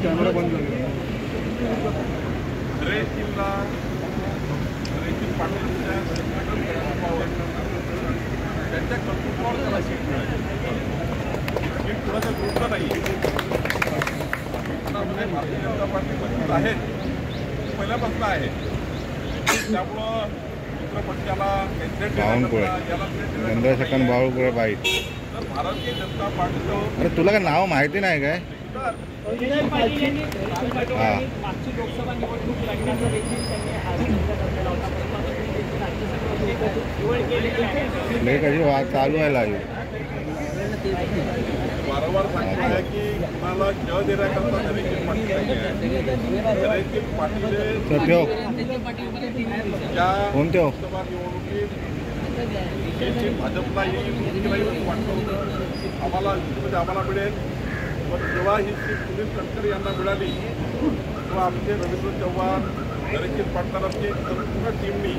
Camera बंद झाला त्यांच्या कर्तृत्वावर त्याला सीट मिळाली. कुणाचं दुःख नाही. भारतीय जनता पार्टी मजबूत आहे, पहिल्यापासून आहे. त्यामुळं चित्रपटाला बाळूपुरे बाई तर भारतीय जनता पार्टीचं. अरे तुला काय नाव माहिती नाही काय? मागची लोकसभा निवडणूक लढण्याचा देखील त्यांनी कशी चालू आहे लाईव्ह. वारंवार सांगितलं आहे की कुणाला न देण्याकरता धैर्यशील पाटील नाही आहे. धैर्यशील पाटील कोणते लोकसभा निवडणुकीत भाजपला येईल वाटतं होतं आम्हाला मिळेल. पण जेव्हा ही सीट सुनील तटकरे यांना मिळाली तेव्हा आमचे रवींद्र चव्हाण धैर्यशील पाटलांची संपूर्ण टीमनी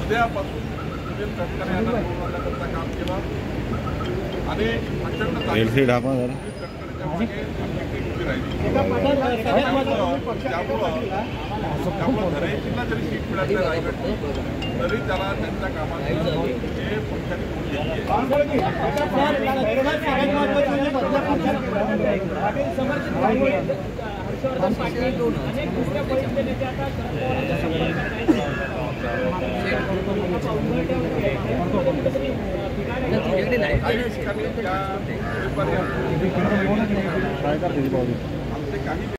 उद्यापासून सुनील तटकरे यांना निवडून आणण्याकरता काम केलं आणि प्रचंड तटकरेच्या मागे उभी राहिली. त्यामुळं धैर्यशीलला जरी सीट मिळाली रायगड तरी त्याला त्यांच्या कामाचं हे पक्षाने हर्षवर्धन पाटील अनेक दुसऱ्या पक्षाचे नेते आता काही